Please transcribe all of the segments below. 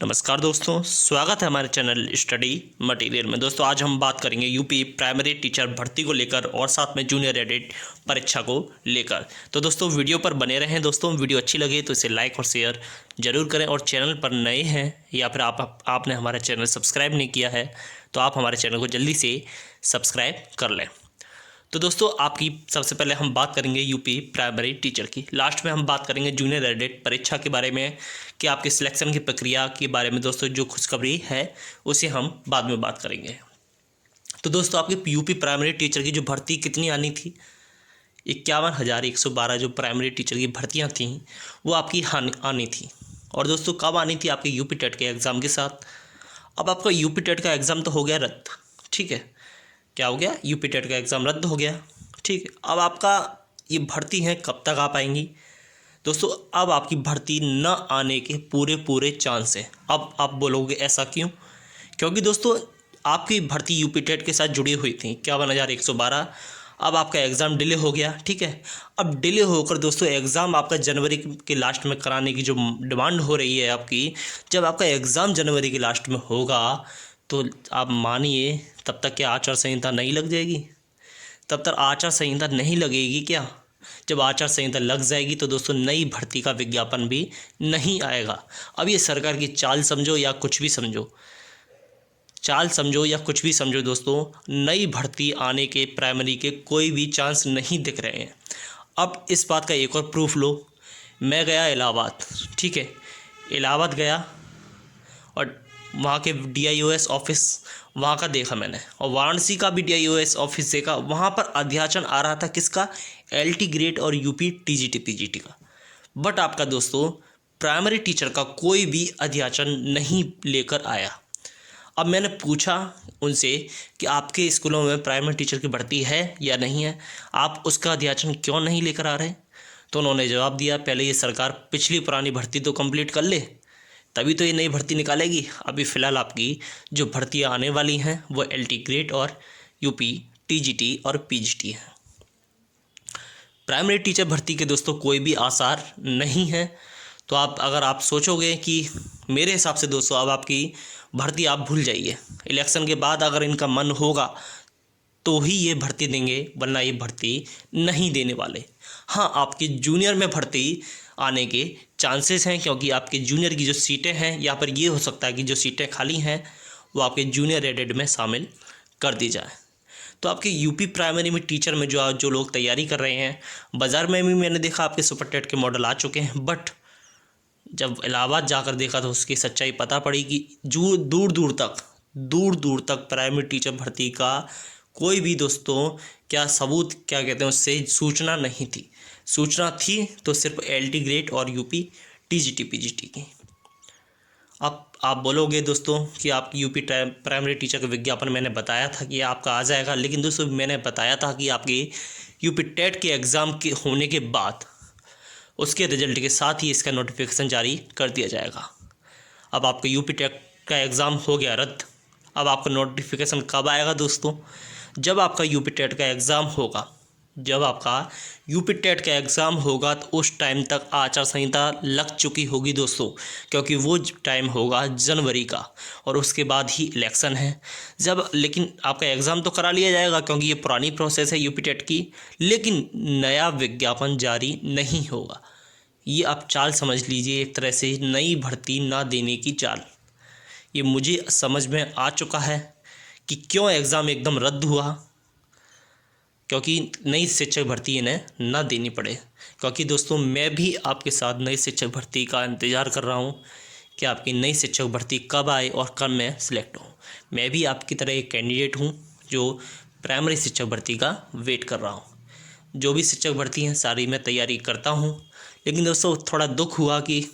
नमस्कार दोस्तों, स्वागत है हमारे चैनल स्टडी मटेरियल में। दोस्तों आज हम बात करेंगे यूपी प्राइमरी टीचर भर्ती को लेकर और साथ में जूनियर एडिट परीक्षा को लेकर। तो दोस्तों वीडियो पर बने रहें। दोस्तों वीडियो अच्छी लगे तो इसे लाइक और शेयर जरूर करें, और चैनल पर नए हैं या फिर आपने हमारा चैनल सब्सक्राइब नहीं किया है तो आप हमारे चैनल को जल्दी से सब्सक्राइब कर लें। तो दोस्तों आपकी सबसे पहले हम बात करेंगे यूपी प्राइमरी टीचर की, लास्ट में हम बात करेंगे जूनियर एडिट परीक्षा के बारे में कि आपके सिलेक्शन की प्रक्रिया के बारे में। दोस्तों जो खुशखबरी है उसे हम बाद में बात करेंगे। तो दोस्तों आपकी यूपी प्राइमरी टीचर की जो भर्ती कितनी आनी थी, 51,112 जो प्राइमरी टीचर की भर्तियाँ थीं वो आपकी आनी थी। और दोस्तों कब आनी थी? आपके यूपी टेट के एग्ज़ाम के साथ। अब आपका यूपी टेट का एग्ज़ाम तो हो गया रद्द, ठीक है। क्या हो गया? यूपी टेट का एग्ज़ाम रद्द हो गया, ठीक है। अब आपका ये भर्ती है कब तक आ पाएंगी? दोस्तों अब आपकी भर्ती न आने के पूरे चांस हैं। अब आप बोलोगे ऐसा क्यों? क्योंकि दोस्तों आपकी भर्ती यूपी टेट के साथ जुड़ी हुई थी 51,112। अब आपका एग्ज़ाम डिले हो गया, ठीक है। अब डिले होकर दोस्तों एग्ज़ाम आपका जनवरी के लास्ट में कराने की जो डिमांड हो रही है आपकी, जब आपका एग्ज़ाम जनवरी के लास्ट में होगा तो आप मानिए तब तक क्या आचार संहिता नहीं लग जाएगी? तब तक आचार संहिता नहीं लगेगी क्या? जब आचार संहिता लग जाएगी तो दोस्तों नई भर्ती का विज्ञापन भी नहीं आएगा। अब ये सरकार की चाल समझो या कुछ भी समझो, चाल समझो या कुछ भी समझो, दोस्तों नई भर्ती आने के प्राइमरी के कोई भी चांस नहीं दिख रहे हैं। अब इस बात का एक और प्रूफ लो। मैं गया इलाहाबाद, ठीक है, इलाहाबाद गया और वहाँ के DIOS ऑफिस वहाँ का देखा मैंने, और वाराणसी का भी DIOS ऑफिस देखा। वहाँ पर अध्याचन आ रहा था किसका? LT ग्रेड और UP TGT PGT का। बट आपका दोस्तों प्राइमरी टीचर का कोई भी अध्याचन नहीं लेकर आया। अब मैंने पूछा उनसे कि आपके स्कूलों में प्राइमरी टीचर की भर्ती है या नहीं है, आप उसका अध्याचन क्यों नहीं लेकर आ रहे? तो उन्होंने जवाब दिया, पहले ये सरकार पिछली पुरानी भर्ती तो कंप्लीट कर ले, तभी तो ये नई भर्ती निकालेगी। अभी फ़िलहाल आपकी जो भर्तियाँ आने वाली हैं वो LT ग्रेड और UP TGT और PGT है। प्राइमरी टीचर भर्ती के दोस्तों कोई भी आसार नहीं है। तो अगर आप सोचोगे कि मेरे हिसाब से दोस्तों अब आपकी भर्ती आप भूल जाइए, इलेक्शन के बाद अगर इनका मन होगा तो ही ये भर्ती देंगे, वरना ये भर्ती नहीं देने वाले। हाँ, आपकी जूनियर में भर्ती आने के चांसेस हैं, क्योंकि आपके जूनियर की जो सीटें हैं, या पर ये हो सकता है कि जो सीटें खाली हैं वो आपके जूनियर एडेड में शामिल कर दी जाए। तो आपके यूपी प्राइमरी में टीचर में जो लोग तैयारी कर रहे हैं, बाज़ार में भी मैंने देखा आपके सुपर टेट के मॉडल आ चुके हैं, बट जब इलाहाबाद जाकर देखा तो उसकी सच्चाई पता पड़ी कि जो दूर दूर तक प्राइमरी टीचर भर्ती का कोई भी दोस्तों क्या सबूत, क्या कहते हैं उससे, सूचना नहीं थी। सूचना थी तो सिर्फ LT ग्रेड और UP TGT PGT की। अब आप बोलोगे दोस्तों कि आप यूपी प्राइमरी टीचर का विज्ञापन मैंने बताया था कि आपका आ जाएगा, लेकिन दोस्तों मैंने बताया था कि आपके यूपी टेट के एग्ज़ाम के होने के बाद उसके रिजल्ट के साथ ही इसका नोटिफिकेशन जारी कर दिया जाएगा। अब आपका यूपी टेट का एग्ज़ाम हो गया रद्द। अब आपका नोटिफिकेशन कब आएगा दोस्तों? जब आपका यूपी टेट का एग्ज़ाम होगा। जब आपका यूपी टेट का एग्ज़ाम होगा तो उस टाइम तक आचार संहिता लग चुकी होगी दोस्तों, क्योंकि वो टाइम होगा जनवरी का और उसके बाद ही इलेक्शन है। लेकिन आपका एग्ज़ाम तो करा लिया जाएगा क्योंकि ये पुरानी प्रोसेस है यूपी टेट की, लेकिन नया विज्ञापन जारी नहीं होगा। ये आप चाल समझ लीजिए, एक तरह से नई भर्ती ना देने की चाल। ये मुझे समझ में आ चुका है कि क्यों एग्ज़ाम एकदम रद्द हुआ, क्योंकि नई शिक्षक भर्ती इन्हें ना देनी पड़े। क्योंकि दोस्तों मैं भी आपके साथ नई शिक्षक भर्ती का इंतज़ार कर रहा हूँ कि आपकी नई शिक्षक भर्ती कब आए और कब मैं सिलेक्ट हूँ। मैं भी आपकी तरह एक कैंडिडेट हूँ जो प्राइमरी शिक्षक भर्ती का वेट कर रहा हूँ। जो भी शिक्षक भर्ती हैं सारी मैं तैयारी करता हूँ, लेकिन दोस्तों थोड़ा दुख हुआ कि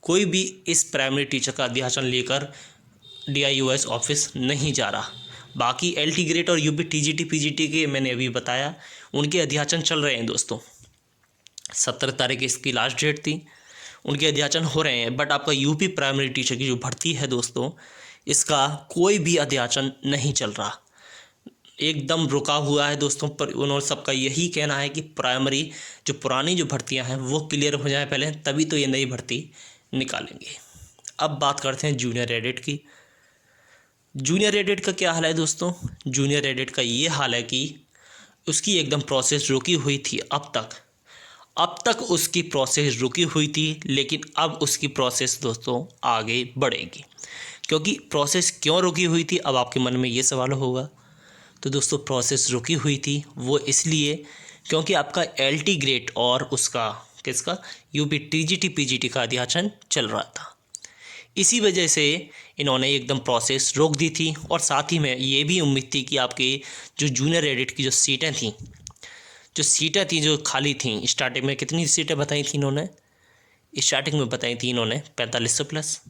कोई भी इस प्राइमरी टीचर का अध्याचन लेकर DIOS ऑफिस नहीं जा रहा। बाकी LT ग्रेड और UP TGT PGT के मैंने अभी बताया, उनके अध्याचन चल रहे हैं दोस्तों। 17 तारीख इसकी लास्ट डेट थी, उनके अध्याचन हो रहे हैं। बट आपका यूपी प्राइमरी टीचर की जो भर्ती है दोस्तों, इसका कोई भी अध्याचन नहीं चल रहा, एकदम रुका हुआ है दोस्तों। पर उन्होंने सबका यही कहना है कि प्राइमरी जो पुरानी जो भर्तियां हैं वो क्लियर हो जाए पहले, तभी तो ये नई भर्ती निकालेंगे। अब बात करते हैं जूनियर एडिट की। जूनियर एडिट का क्या हाल है दोस्तों? जूनियर एडिट का ये हाल है कि उसकी एकदम प्रोसेस रुकी हुई थी अब तक उसकी प्रोसेस रुकी हुई थी, लेकिन अब उसकी प्रोसेस दोस्तों आगे बढ़ेगी। क्योंकि प्रोसेस क्यों रुकी हुई थी, अब आपके मन में ये सवाल होगा। तो दोस्तों प्रोसेस रुकी हुई थी वो इसलिए क्योंकि आपका LT ग्रेड और उसका किसका UP TGT PGT का अध्याचन चल रहा था। इसी वजह से इन्होंने एकदम प्रोसेस रोक दी थी। और साथ ही में ये भी उम्मीद थी कि आपके जो जूनियर एडिट की जो सीटें थी जो खाली थी, स्टार्टिंग में कितनी सीटें बताई थी इन्होंने? स्टार्टिंग में बताई थी इन्होंने 4500 प्लस।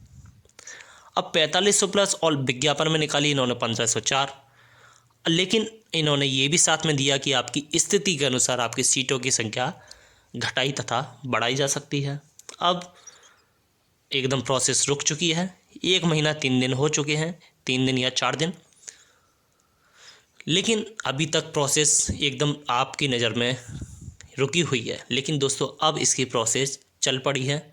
अब 4500 प्लस और विज्ञापन में निकाली इन्होंने 1504। लेकिन इन्होंने ये भी साथ में दिया कि आपकी स्थिति के अनुसार आपकी सीटों की संख्या घटाई तथा बढ़ाई जा सकती है। अब एकदम प्रोसेस रुक चुकी है। 1 महीना 3 दिन हो चुके हैं, 3 दिन या 4 दिन, लेकिन अभी तक प्रोसेस एकदम आपकी नज़र में रुकी हुई है। लेकिन दोस्तों अब इसकी प्रोसेस चल पड़ी है।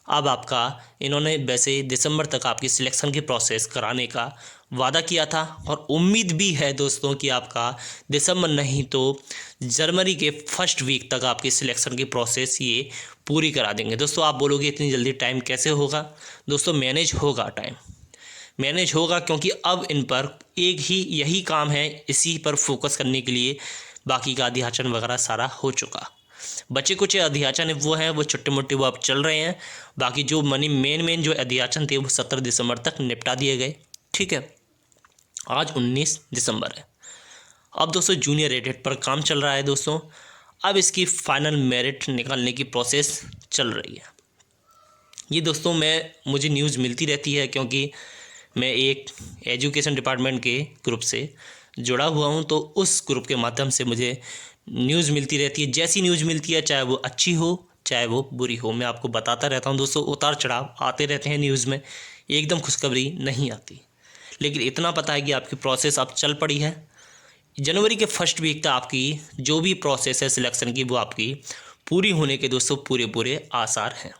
अब आपका इन्होंने वैसे दिसंबर तक आपकी सिलेक्शन की प्रोसेस कराने का वादा किया था और उम्मीद भी है दोस्तों कि आपका दिसंबर नहीं तो जनवरी के फर्स्ट वीक तक आपकी सिलेक्शन की प्रोसेस ये पूरी करा देंगे। दोस्तों आप बोलोगे इतनी जल्दी टाइम कैसे होगा? दोस्तों मैनेज होगा, टाइम मैनेज होगा, क्योंकि अब इन पर एक ही यही काम है, इसी पर फोकस करने के लिए बाकी का अध्याचन वगैरह सारा हो चुका। बचे कुछ अध्याचन वो हैं, वो छोटे मोटे वो अब चल रहे हैं। बाकी जो मेन जो अध्याचन थे वो 17 दिसंबर तक निपटा दिए गए। ठीक है, आज 19 दिसंबर है। अब दोस्तों जूनियर एडिट पर काम चल रहा है दोस्तों। अब इसकी फाइनल मेरिट निकालने की प्रोसेस चल रही है। ये दोस्तों मुझे न्यूज़ मिलती रहती है, क्योंकि मैं एक एजुकेशन डिपार्टमेंट के ग्रुप से जुड़ा हुआ हूँ, तो उस ग्रुप के माध्यम से मुझे न्यूज़ मिलती रहती है। जैसी न्यूज़ मिलती है, चाहे वो अच्छी हो चाहे वो बुरी हो, मैं आपको बताता रहता हूँ दोस्तों। उतार चढ़ाव आते रहते हैं न्यूज़ में, एकदम खुशखबरी नहीं आती। लेकिन इतना पता है कि आपकी प्रोसेस अब चल पड़ी है। जनवरी के फर्स्ट वीक तक आपकी जो भी प्रोसेस है सिलेक्शन की वो आपकी पूरी होने के दोस्तों पूरे आसार हैं।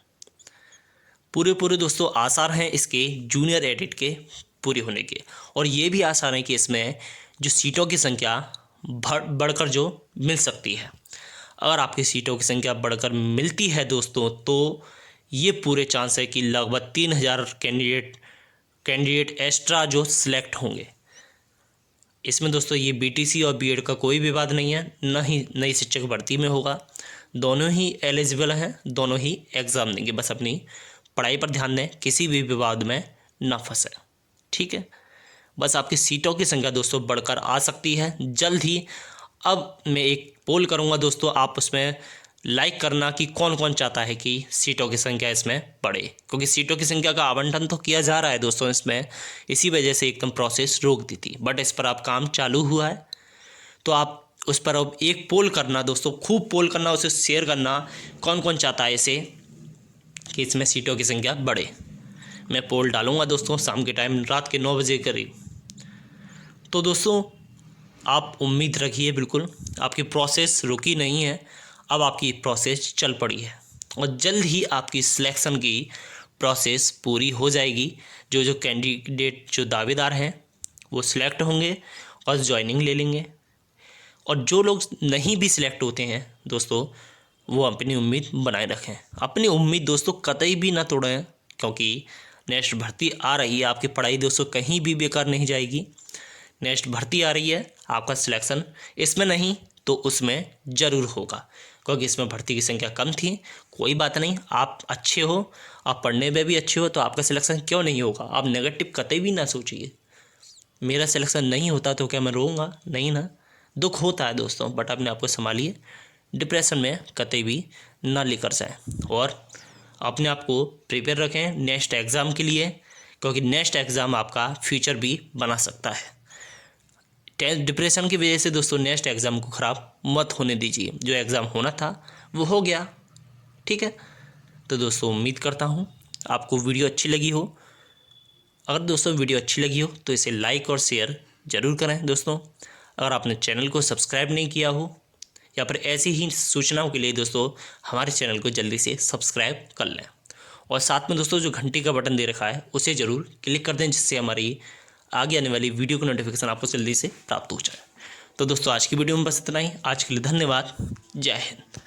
पूरे दोस्तों आसार हैं इसके जूनियर एडिट के पूरे होने के। और ये भी आसार है कि इसमें जो सीटों की संख्या बढ़कर जो मिल सकती है। अगर आपकी सीटों की संख्या बढ़कर मिलती है दोस्तों, तो ये पूरे चांस है कि लगभग 3000 कैंडिडेट एक्स्ट्रा जो सिलेक्ट होंगे। इसमें दोस्तों ये BTC और BEd का कोई विवाद नहीं है, न ही नई शिक्षक भर्ती में होगा। दोनों ही एलिजिबल हैं, दोनों ही एग्ज़ाम देंगे। बस अपनी पढ़ाई पर ध्यान दें, किसी भी विवाद में ना फंसे। ठीक है, बस आपकी सीटों की संख्या दोस्तों बढ़कर आ सकती है जल्द ही। अब मैं एक पोल करूंगा दोस्तों, आप उसमें लाइक करना कि कौन कौन चाहता है कि सीटों की संख्या इसमें बढ़े, क्योंकि सीटों की संख्या का आवंटन तो किया जा रहा है दोस्तों इसमें। इसी वजह से एकदम प्रोसेस रोक दी थी, बट इस पर आप काम चालू हुआ है। तो आप उस पर अब एक पोल करना दोस्तों, खूब पोल करना, उसे शेयर करना, कौन कौन चाहता है इसे कि इसमें सीटों की संख्या बढ़े। मैं पोल डालूंगा दोस्तों शाम के टाइम, रात के 9 बजे करीब। तो दोस्तों आप उम्मीद रखिए, बिल्कुल आपकी प्रोसेस रुकी नहीं है, अब आपकी प्रोसेस चल पड़ी है और जल्द ही आपकी सिलेक्शन की प्रोसेस पूरी हो जाएगी। जो कैंडिडेट जो दावेदार हैं वो सिलेक्ट होंगे और ज्वाइनिंग ले लेंगे। और जो लोग नहीं भी सिलेक्ट होते हैं दोस्तों, वो अपनी उम्मीद बनाए रखें। अपनी उम्मीद दोस्तों कतई भी ना तोड़ें, क्योंकि नेक्स्ट भर्ती आ रही है। आपकी पढ़ाई दोस्तों कहीं भी बेकार नहीं जाएगी। नेक्स्ट भर्ती आ रही है, आपका सिलेक्शन इसमें नहीं तो उसमें ज़रूर होगा, क्योंकि इसमें भर्ती की संख्या कम थी। कोई बात नहीं, आप अच्छे हो, आप पढ़ने में भी अच्छे हो, तो आपका सिलेक्शन क्यों नहीं होगा? आप नेगेटिव कतई भी ना सोचिए। मेरा सिलेक्शन नहीं होता तो क्या मैं रोऊंगा? नहीं ना, दुख होता है दोस्तों, बट अपने आप को संभालिए, डिप्रेशन में कतई भी ना लेकर जाएं और अपने आप को प्रिपेयर रखें नेक्स्ट एग्ज़ाम के लिए, क्योंकि नेक्स्ट एग्ज़ाम आपका फ्यूचर भी बना सकता है। डिप्रेशन की वजह से दोस्तों नेक्स्ट एग्ज़ाम को ख़राब मत होने दीजिए। जो एग्ज़ाम होना था वो हो गया। ठीक है, तो दोस्तों उम्मीद करता हूँ आपको वीडियो अच्छी लगी हो। अगर दोस्तों वीडियो अच्छी लगी हो तो इसे लाइक और शेयर ज़रूर करें दोस्तों। अगर आपने चैनल को सब्सक्राइब नहीं किया हो या फिर ऐसी ही सूचनाओं के लिए दोस्तों हमारे चैनल को जल्दी से सब्सक्राइब कर लें और साथ में दोस्तों जो घंटी का बटन दे रखा है उसे ज़रूर क्लिक कर दें, जिससे हमारी आगे आने वाली वीडियो की नोटिफिकेशन आपको जल्दी से प्राप्त हो जाए। तो दोस्तों आज की वीडियो में बस इतना ही। आज के लिए धन्यवाद। जय हिंद।